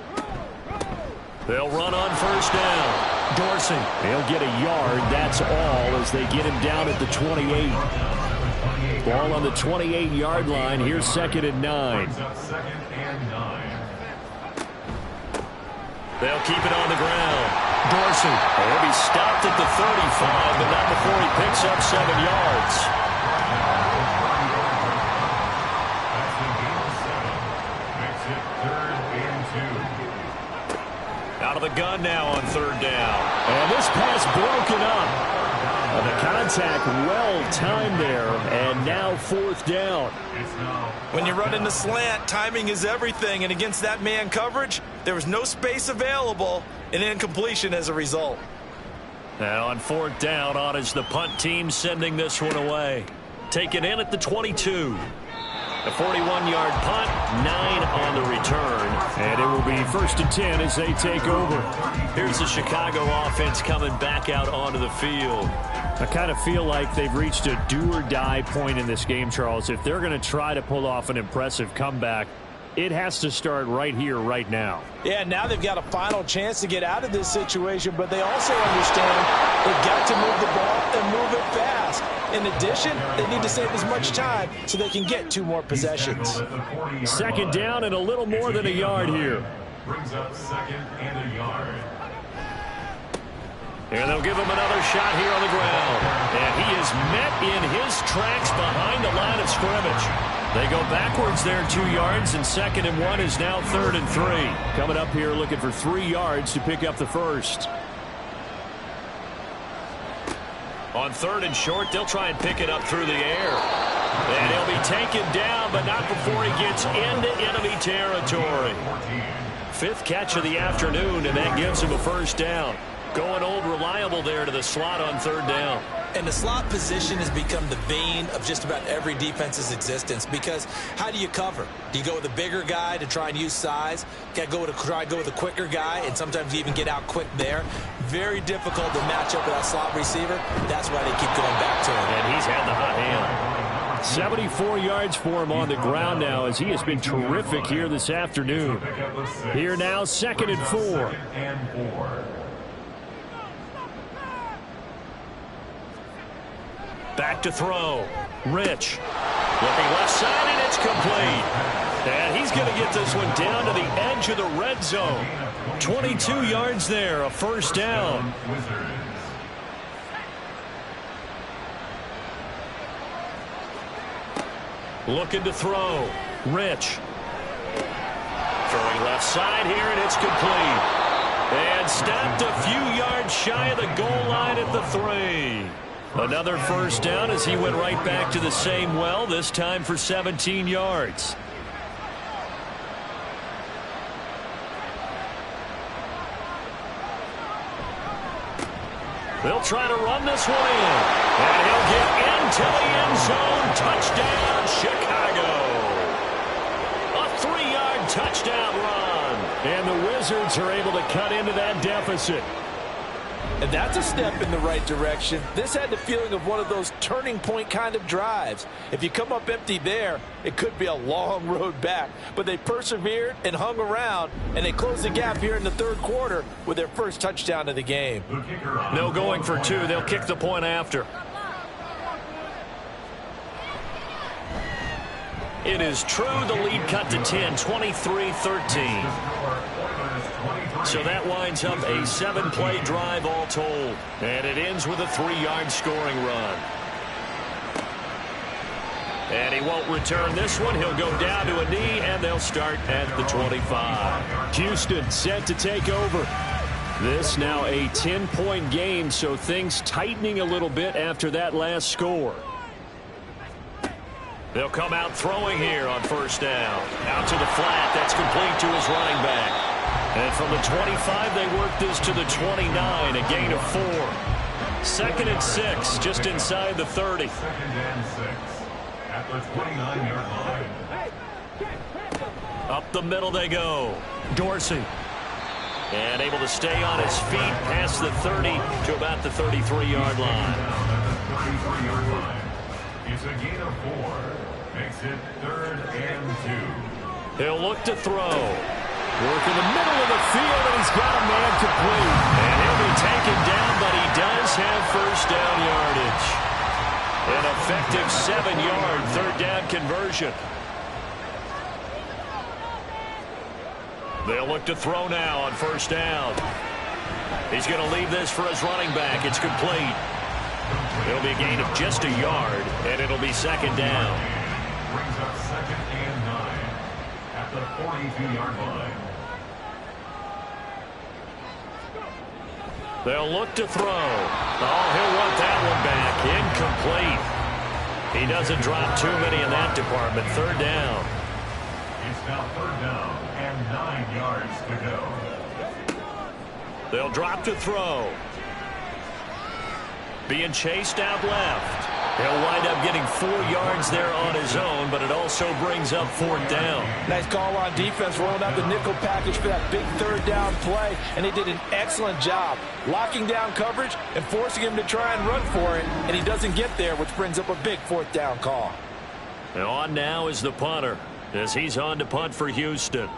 They'll run on first down. Dorsey. They'll get a yard, that's all, as they get him down at the 28. Ball on the 28-yard line. Here's 2nd and 9. They'll keep it on the ground. Dorsey. He'll be stopped at the 35, but not before he picks up 7 yards. Out of the gun now on 3rd down. And this pass broken up. The contact well timed there, and now 4th down. When you run in the slant, timing is everything, and against that man coverage, there was no space available, and incompletion as a result. Now on 4th down, on is the punt team sending this one away. Taken in at the 22. A 41-yard punt, 9 on the return. And it will be 1st and 10 as they take over. Here's the Chicago offense coming back out onto the field. I kind of feel like they've reached a do-or-die point in this game, Charles. If they're going to try to pull off an impressive comeback, it has to start right here, right now. Yeah, now they've got a final chance to get out of this situation, but they also understand they've got to move the ball and move it fast. In addition, they need to save as much time so they can get 2 more possessions. 2nd down and a little more than a yard here. Brings up 2nd and a yard. And they'll give him another shot here on the ground. And he is met in his tracks behind the line of scrimmage. They go backwards there 2 yards, and 2nd and 1 is now 3rd and 3. Coming up here looking for 3 yards to pick up the first. On 3rd and short, they'll try and pick it up through the air. And he'll be taken down, but not before he gets into enemy territory. 5th catch of the afternoon, and that gives him a first down. Going old reliable there to the slot on 3rd down. And the slot position has become the bane of just about every defense's existence, because how do you cover? Do you go with a bigger guy to try and use size? Got to try to go with a quicker guy, and sometimes you even get out quick there. Very difficult to match up with that slot receiver. That's why they keep going back to him. And he's had the hot hand. 74 yards for him on the ground now, as he has been terrific here this afternoon. Here now, 2nd and 4. Back to throw. Rich. Looking left side, and it's complete. And he's going to get this one down to the edge of the red zone. 22 yards there, a first down. Looking to throw. Rich. Throwing left side here, and it's complete. And stopped a few yards shy of the goal line at the 3. Another first down as he went right back to the same well, this time for 17 yards. They'll try to run this one in. And he'll get into the end zone. Touchdown, Chicago. A 3-yard touchdown run. And the Wizards are able to cut into that deficit. And that's a step in the right direction. This had the feeling of one of those turning point kind of drives. If you come up empty there, it could be a long road back. But they persevered and hung around, and they closed the gap here in the third quarter with their first touchdown of the game. No going for 2. They'll kick the point after. It is true. The lead cut to 10, 23-13. So that winds up a 7-play drive all told. And it ends with a 3-yard scoring run. And he won't return this one. He'll go down to a knee, and they'll start at the 25. Houston set to take over. This now a 10-point game, so things tightening a little bit after that last score. They'll come out throwing here on first down. Out to the flat. That's complete to his running back. And from the 25, they work this to the 29, a gain of 4. 2nd and 6, just inside the 30. 2nd and 6 at the 29-yard line. Up the middle they go. Dorsey. And able to stay on his feet past the 30 to about the 33-yard line. It's a gain of 4. Makes it 3rd and 2. He'll look to throw. Work in the middle of the field, and he's got a man complete. And he'll be taken down, but he does have first down yardage. An effective 7-yard third down conversion. They'll look to throw now on first down. He's going to leave this for his running back. It's complete. It'll be a gain of just a yard, and it'll be 2nd down. Brings up 2nd and 9 at the 42-yard line. They'll look to throw. Oh, he'll want that one back. Incomplete. He doesn't drop too many in that department. 3rd down. It's now 3rd down and 9 yards to go. They'll drop to throw. Being chased out left. He'll wind up getting 4 yards there on his own, but it also brings up 4th down. Nice call on defense, rolling out the nickel package for that big 3rd down play, and they did an excellent job locking down coverage and forcing him to try and run for it, and he doesn't get there, which brings up a big 4th down call. And on now is the punter, as he's on to punt for Houston.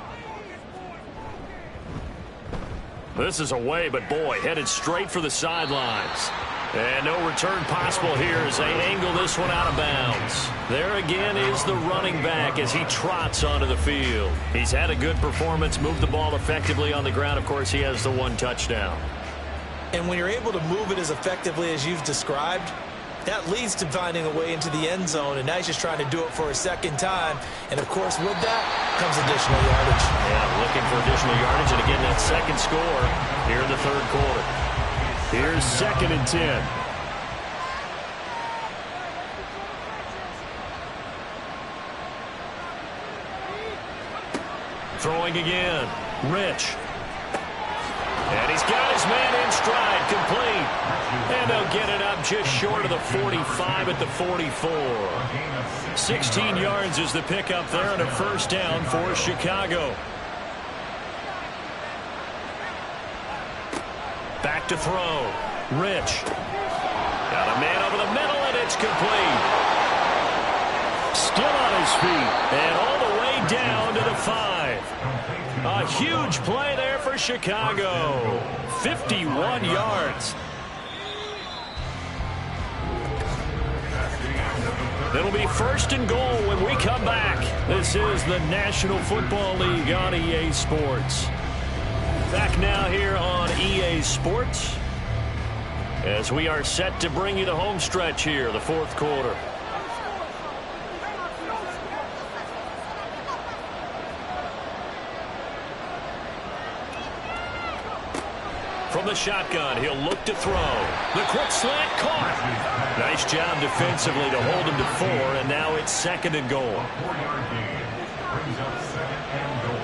This is away, but boy, headed straight for the sidelines. And no return possible here as they angle this one out of bounds. There again is the running back as he trots onto the field. He's had a good performance, moved the ball effectively on the ground. Of course, he has the 1 touchdown. And when you're able to move it as effectively as you've described, that leads to finding a way into the end zone, and now he's just trying to do it for a 2nd time. And, of course, with that comes additional yardage. Yeah, looking for additional yardage, and again, that 2nd score here in the 3rd quarter. Here's 2nd and 10. Throwing again. Rich. And he's got his man in stride, complete. And they'll get it up just short of the 45 at the 44. 16 yards is the pickup there and a 1st down for Chicago. Back to throw. Rich. Got a man over the middle, and it's complete. Still on his feet, and all the way down to the 5. A huge play there for Chicago. 51 yards. It'll be 1st and goal when we come back. This is the National Football League on EA Sports. Back now here on EA Sports as we are set to bring you the home stretch here, the 4th quarter. From the shotgun, he'll look to throw. The quick slant caught. Nice job defensively to hold him to 4, and now it's 2nd and goal. A 4-yard gain brings up 2nd and goal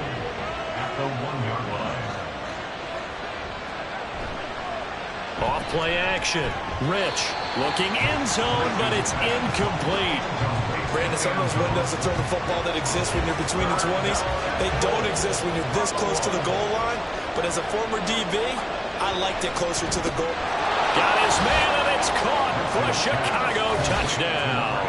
at the 1-yard line. Off play action. Rich looking end zone, but it's incomplete. Brandon, some of those windows to throw the football that exist when you're between the 20s, they don't exist when you're this close to the goal line. But as a former DB, I liked it closer to the goal. Got his man, and it's caught for a Chicago touchdown.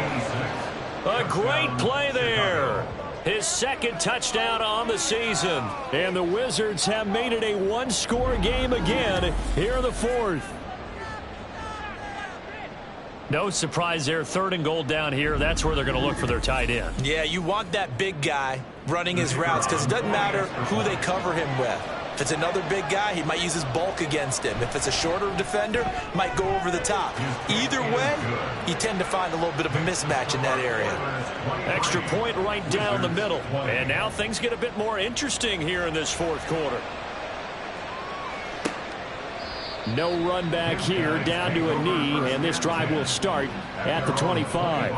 A great play there. His 2nd touchdown on the season. And the Wizards have made it a one-score game again here in the 4th. No surprise there. 3rd and goal down here. That's where they're going to look for their tight end. Yeah, you want that big guy running his routes because it doesn't matter who they cover him with. If it's another big guy, he might use his bulk against him. If it's a shorter defender, might go over the top. Either way, you tend to find a little bit of a mismatch in that area. Extra point right down the middle. And now things get a bit more interesting here in this 4th quarter. No run back here, down to a knee, and this drive will start at the 25.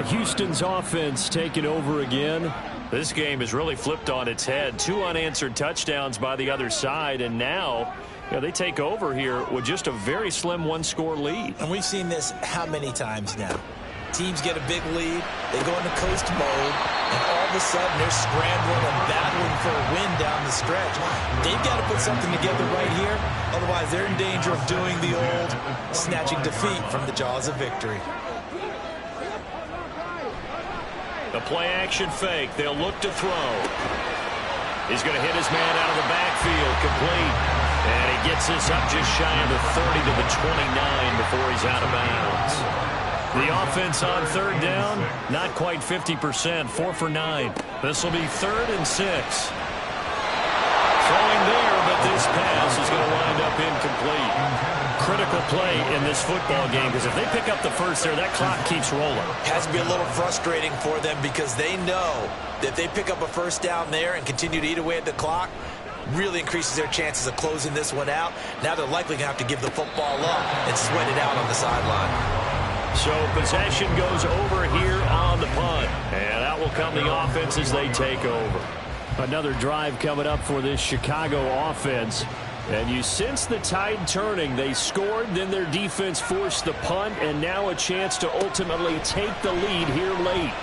Houston's offense taking over again. This game is really flipped on its head. 2 unanswered touchdowns by the other side, and now they take over here with just a very slim one-score lead. And we've seen this how many times now? Teams get a big lead, they go into coast mode, and all of a sudden they're scrambling and battling for a win down the stretch. They've got to put something together right here, otherwise they're in danger of doing the old snatching defeat from the jaws of victory. The play-action fake. They'll look to throw. He's going to hit his man out of the backfield. Complete. And he gets this up just shy of the 30 to the 29 before he's out of bounds. The offense on 3rd down, not quite 50%, 4 for 9. This will be 3rd and 6. Throwing there, but this pass is going to wind up incomplete. Critical play in this football game because if they pick up the first there, that clock keeps rolling. Has to be a little frustrating for them because they know that if they pick up a first down there and continue to eat away at the clock, really increases their chances of closing this one out. Now they're likely going to have to give the football up and sweat it out on the sideline. So possession goes over here on the punt. And out will come the offense as they take over. Another drive coming up for this Chicago offense. And you sense the tide turning. They scored, then their defense forced the punt, and now a chance to ultimately take the lead here late.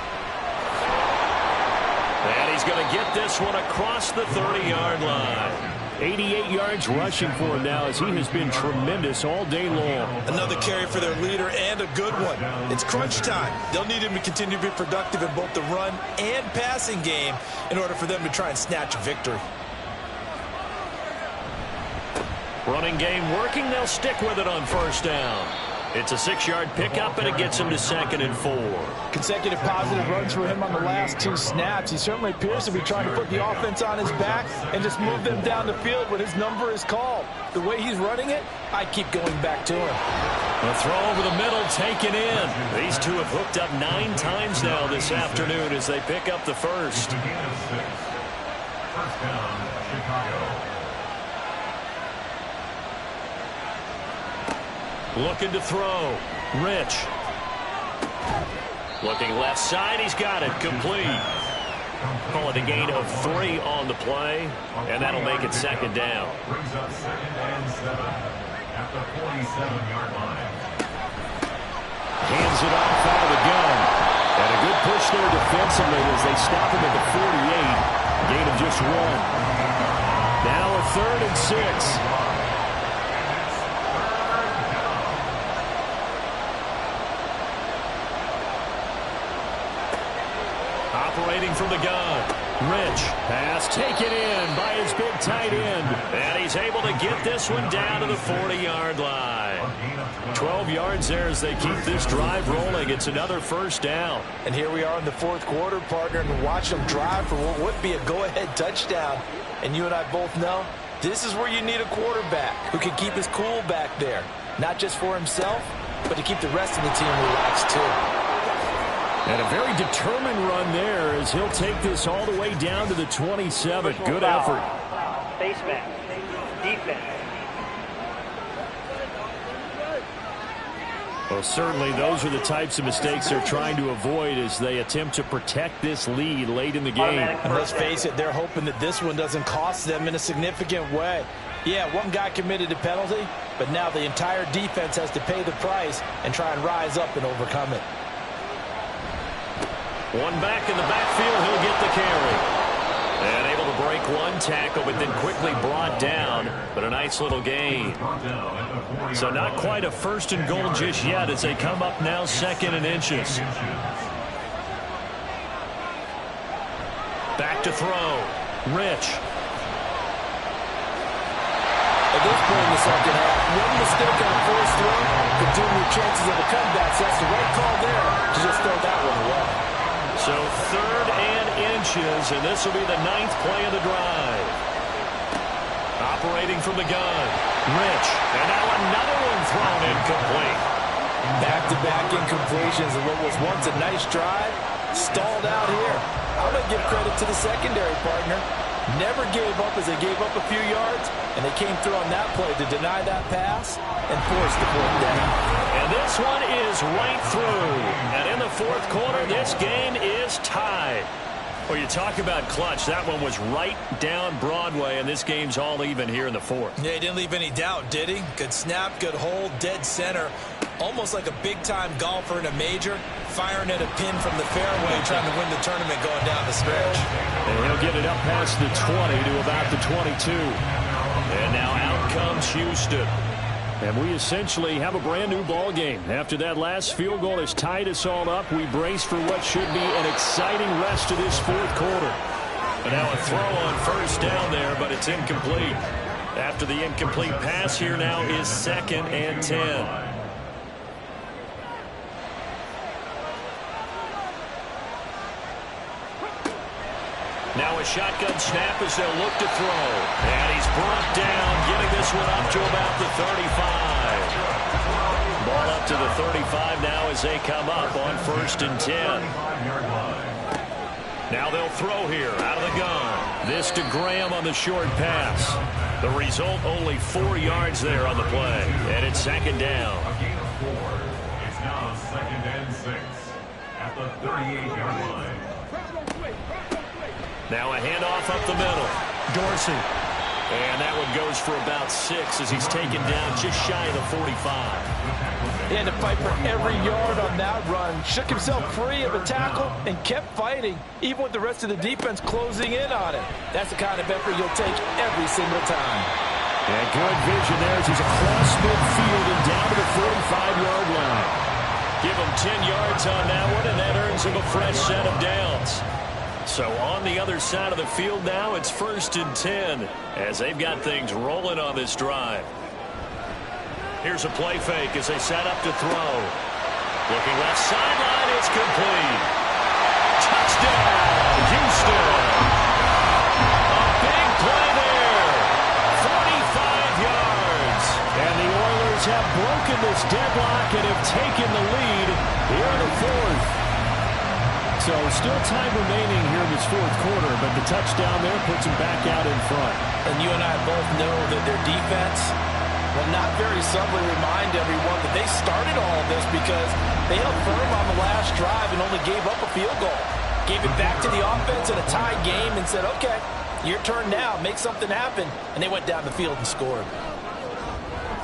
And he's going to get this one across the 30-yard line. 88 yards rushing for him now as he has been tremendous all day long. Another carry for their leader and a good one. It's crunch time. They'll need him to continue to be productive in both the run and passing game in order for them to try and snatch a victory. Running game working. They'll stick with it on 1st down. It's a 6-yard pickup, and it gets him to 2nd and 4. Consecutive positive runs for him on the last 2 snaps. He certainly appears to be trying to put the offense on his back and just move them down the field when his number is called. The way he's running it, I keep going back to him. A throw over the middle, taken in. These two have hooked up 9 times now this afternoon as they pick up the first. 1st down, Chicago. Looking to throw. Rich. Looking left side. He's got it. Complete. Call it a gain of 3 on the play, and that'll make it 2nd down. Brings up 2nd and 7 at the 47-yard line. Hands it off out of the gun. And a good push there defensively as they stop him at the 48. Gain of just 1. Now a 3rd and 6. Operating from the gun. Rich. Pass taken in by his big tight end. And he's able to get this one down to the 40-yard line. 12 yards there as they keep this drive rolling. It's another 1st down. And here we are in the 4th quarter, partner, and watch them drive for what would be a go-ahead touchdown. And you and I both know this is where you need a quarterback who can keep his cool back there. Not just for himself, but to keep the rest of the team relaxed too. And a very determined run there as he'll take this all the way down to the 27. Good effort. Face mask. Defense. Well, certainly those are the types of mistakes they're trying to avoid as they attempt to protect this lead late in the game. And let's face it, they're hoping that this one doesn't cost them in a significant way. Yeah, one guy committed a penalty, but now the entire defense has to pay the price and try and rise up and overcome it. One back in the backfield, he'll get the carry. And able to break one tackle, but then quickly brought down. But a nice little gain. So not quite a first and goal just yet as they come up now 2nd and inches. Back to throw. Rich. At this point in the second half, one mistake on a forced throw could doom your chances of a comeback. So that's the right call there to just throw that one away. So 3rd and inches, and this will be the 9th play of the drive. Operating from the gun. Rich. And now another one thrown incomplete. Back-to-back incompletions of what was once a nice drive. Stalled out here. I'm going to give credit to the secondary partner. Never gave up as they gave up a few yards, and they came through on that play to deny that pass and force the 4th down. And this one is right through. And in the 4th quarter, this game is tied. Well, you talk about clutch. That one was right down Broadway, and this game's all even here in the 4th. Yeah, he didn't leave any doubt, did he? Good snap, good hold, dead center. Almost like a big-time golfer in a major, firing at a pin from the fairway, trying to win the tournament going down the stretch. And he'll get it up past the 20 to about the 22. And now out comes Houston. And we essentially have a brand new ball game. After that last field goal has tied us all up, we brace for what should be an exciting rest of this 4th quarter. And now a throw on 1st down there, but it's incomplete. After the incomplete pass here now is 2nd and 10. Now a shotgun snap as they'll look to throw. And he's brought down, getting this one up to about the 35. Ball up to the 35 now as they come up on 1st and 10. Now they'll throw here out of the gun. This to Graham on the short pass. The result, only 4 yards there on the play. And it's 2nd down. It's now 2nd and 6 at the 38-yard line. Now a handoff up the middle. Dorsey. And that one goes for about 6 as he's taken down just shy of the 45. He had to fight for every yard on that run. Shook himself free of a tackle and kept fighting, even with the rest of the defense closing in on him. That's the kind of effort you'll take every single time. And good vision there as he's across midfield and down to the 45-yard line. Give him 10 yards on that one, and that earns him a fresh set of downs. So on the other side of the field now, it's 1st and 10 as they've got things rolling on this drive. Here's a play fake as they set up to throw. Looking left sideline, it's complete. Touchdown, Houston. A big play there. 45 yards. And the Oilers have broken this deadlock and have taken the lead here in the 4th. So still time remaining here in this 4th quarter, but the touchdown there puts them back out in front. And you and I both know that their defense will not very subtly remind everyone that they started all of this because they held firm on the last drive and only gave up a field goal. Gave it back to the offense in a tie game and said, okay, your turn now, make something happen. And they went down the field and scored.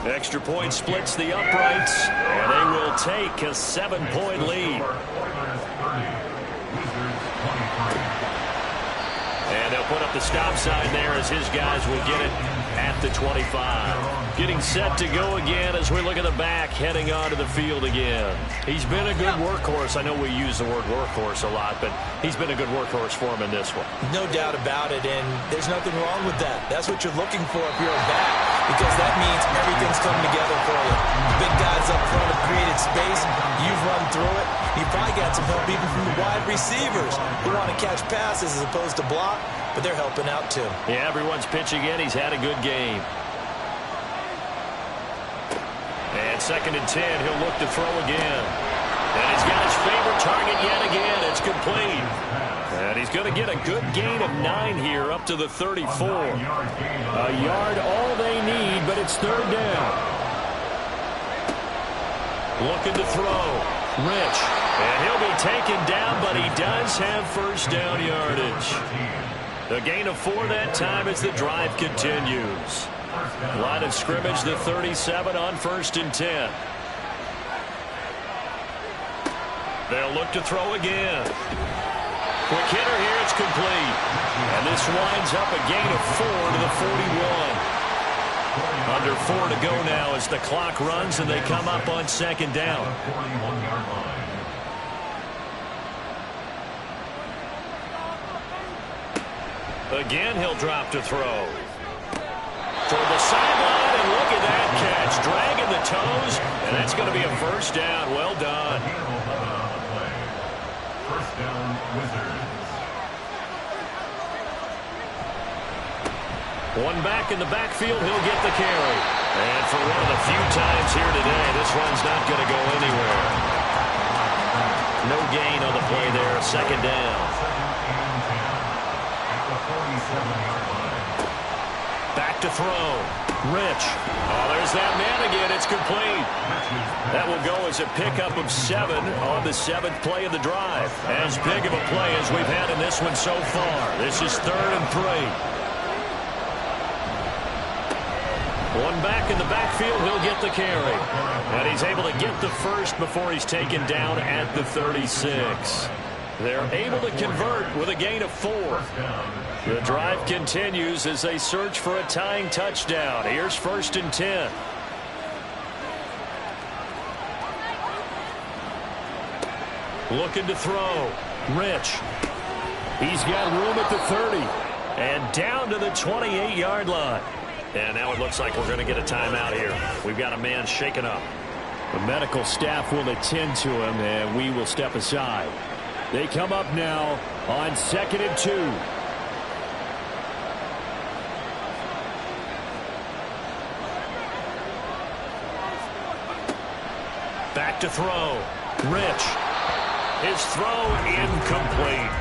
Extra point splits the uprights, and they will take a 7-point lead. And they'll put up the stop sign there as his guys will get it at the 25. Getting set to go again as we look at the back heading onto the field again. He's been a good workhorse. I know we use the word workhorse a lot, but he's been a good workhorse for him in this one. No doubt about it, and there's nothing wrong with that. That's what you're looking for if you're a back, because that means everything's coming together for you. Big guys up front have created space. You've run through it. You've probably got some help even from the wide receivers who want to catch passes as opposed to block, but they're helping out too. Yeah, everyone's pitching in. He's had a good game. And 2nd and 10, he'll look to throw again. And he's got his favorite target yet again. It's complete. And he's going to get a good gain of 9 here up to the 34. A yard all they need, but it's 3rd down. Looking to throw. Rich. And he'll be taken down, but he does have first down yardage. A gain of 4 that time as the drive continues. Line of scrimmage, the 37 on 1st and 10. They'll look to throw again. Quick hitter here, it's complete. And this winds up a gain of 4 to the 41. Under 4 to go now as the clock runs and they come up on 2nd down. Again, he'll drop to throw. Toward the sideline, and look at that catch. Dragging the toes, and that's going to be a first down. Well done. First down, Wizards. One back in the backfield, he'll get the carry. And for one of the few times here today, this run's not going to go anywhere. No gain on the play there, 2nd down. Back to throw. Rich. Oh, there's that man again. It's complete. That will go as a pickup of 7 on the 7th play of the drive. As big of a play as we've had in this one so far. This is 3rd and 3. One back in the backfield, he'll get the carry. And he's able to get the first before he's taken down at the 36. They're able to convert with a gain of 4. The drive continues as they search for a tying touchdown. Here's 1st and 10. Looking to throw. Rich. He's got room at the 30. And down to the 28-yard line. And now it looks like we're going to get a timeout here. We've got a man shaken up. The medical staff will attend to him, and we will step aside. They come up now on 2nd and 2. Back to throw. Rich. His throw incomplete.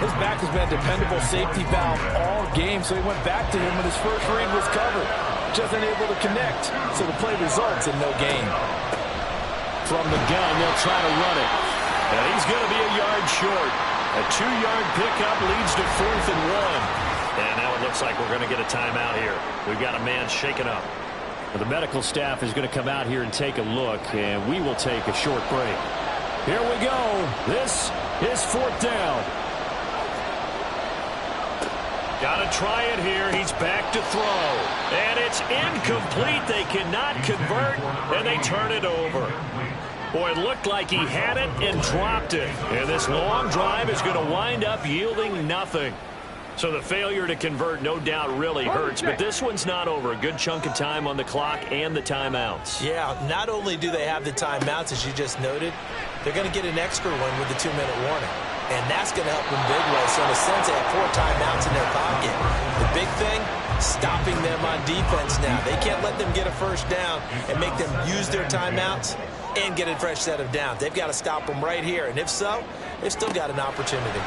His back has been a dependable safety valve all game, so he went back to him when his first read was covered. Just unable to connect, so the play results in no gain. From the gun, they'll try to run it. And he's going to be a yard short. A 2-yard pickup leads to 4th and 1. And now it looks like we're going to get a timeout here. We've got a man shaken up. The medical staff is going to come out here and take a look, and we will take a short break. Here we go. This is 4th down. Got to try it here. He's back to throw. And it's incomplete. They cannot convert, and they turn it over. Boy, it looked like he had it and dropped it. And this long drive is going to wind up yielding nothing. So the failure to convert no doubt really hurts, but this one's not over. A good chunk of time on the clock and the timeouts. Yeah, not only do they have the timeouts, as you just noted, they're going to get an extra one with the 2-minute warning. And that's going to help them big way. So in a sense, they have 4 timeouts in their pocket. The big thing, stopping them on defense now. They can't let them get a first down and make them use their timeouts and get a fresh set of downs. They've got to stop them right here. And if so, they've still got an opportunity.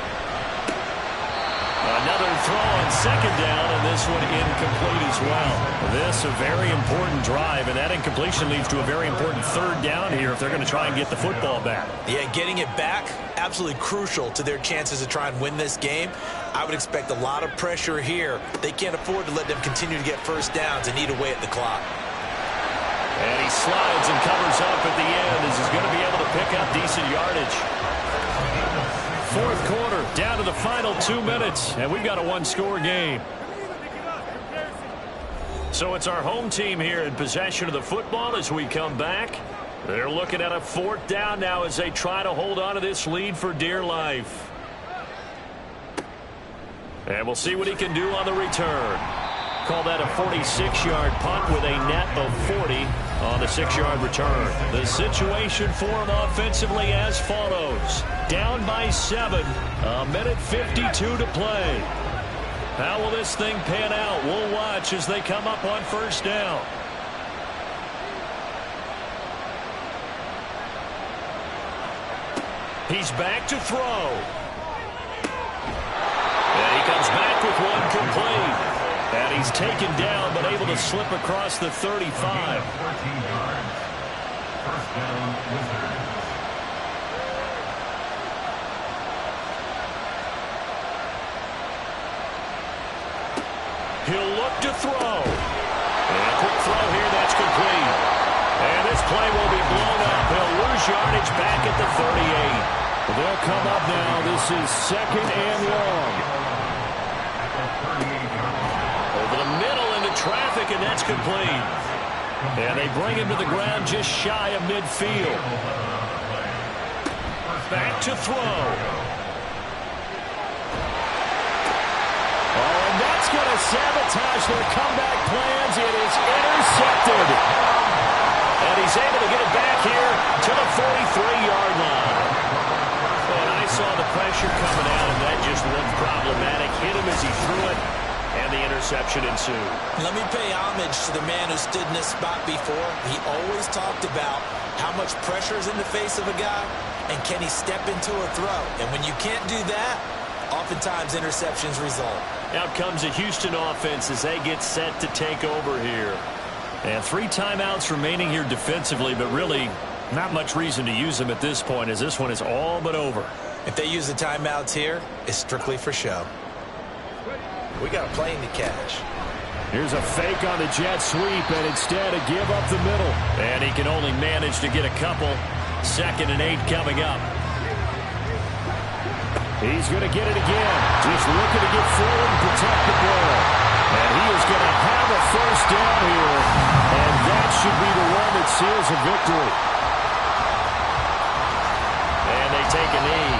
Another throw on 2nd down, and this one incomplete as well. This a very important drive, and that incompletion leads to a very important 3rd down here if they're going to try and get the football back. Yeah, getting it back, absolutely crucial to their chances to try and win this game. I would expect a lot of pressure here. They can't afford to let them continue to get first downs and eat away at the clock. And he slides and covers up at the end as he's going to be able to pick up decent yardage. 4th quarter, down to the final 2 minutes, and we've got a 1-score game. So it's our home team here in possession of the football as we come back. They're looking at a 4th down now as they try to hold on to this lead for dear life. And we'll see what he can do on the return. Call that a 46-yard punt with a net of 40 on the 6-yard return. The situation for him offensively as follows. Down by 7, a minute 52 to play. How will this thing pan out? We'll watch as they come up on 1st down. He's back to throw. And he comes back with one complete. And he's taken down but able to slip across the 35. First down, Wizards. He'll look to throw. And a quick throw here, that's complete. And this play will be blown up. He'll lose yardage back at the 38. They'll come up now. This is 2nd and long. Over the middle into traffic, and that's complete. And they bring him to the ground just shy of midfield. Back to throw. Oh, and that's going to sabotage their comeback plans. It is intercepted. And he's able to get it back here to the 43-yard line. And I saw the pressure coming out, and that just looked problematic. Hit him as he threw it, and the interception ensued. Let me pay homage to the man who stood in this spot before. He always talked about how much pressure is in the face of a guy, and can he step into a throw. And when you can't do that, oftentimes interceptions result. Out comes the Houston offense as they get set to take over here. And 3 timeouts remaining here defensively, but really not much reason to use them at this point as this one is all but over. If they use the timeouts here, it's strictly for show. We got a plane to catch. Here's a fake on the jet sweep, and instead a give up the middle. And he can only manage to get a couple. 2nd and 8 coming up. He's going to get it again. Just looking to get forward and protect the ball. And he is going to have a first down here. And that should be the one that seals a victory. And they take a knee.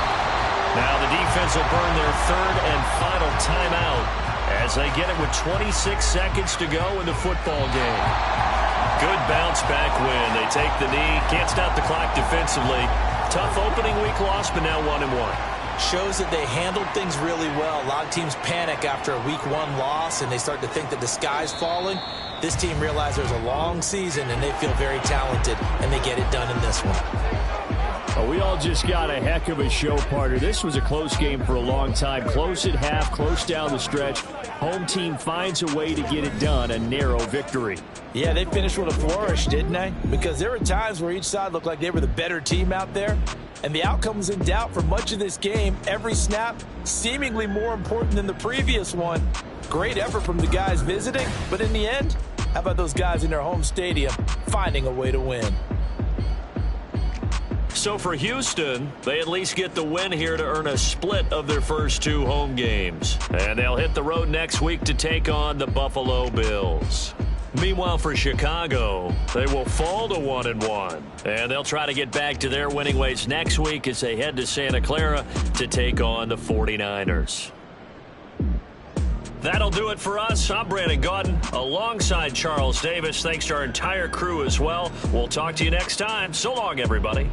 Now the defense will burn their 3rd and final timeout as they get it with 26 seconds to go in the football game. Good bounce back win. They take the knee. Can't stop the clock defensively. Tough opening week loss, but now 1-1. Shows that they handled things really well. A lot of teams panic after a week 1 loss, and they start to think that the sky's falling. This team realizes there's a long season, and they feel very talented, and they get it done in this one. Oh, we all just got a heck of a show, partner. This was a close game for a long time. Close at half, close down the stretch. Home team finds a way to get it done. A narrow victory. Yeah, they finished with a flourish, didn't they? Because there were times where each side looked like they were the better team out there. And the outcome was in doubt for much of this game. Every snap seemingly more important than the previous one. Great effort from the guys visiting. But in the end, how about those guys in their home stadium finding a way to win? So for Houston, they at least get the win here to earn a split of their first 2 home games. And they'll hit the road next week to take on the Buffalo Bills. Meanwhile, for Chicago, they will fall to 1-1. And they'll try to get back to their winning ways next week as they head to Santa Clara to take on the 49ers. That'll do it for us. I'm Brandon Gaudin alongside Charles Davis. Thanks to our entire crew as well. We'll talk to you next time. So long, everybody.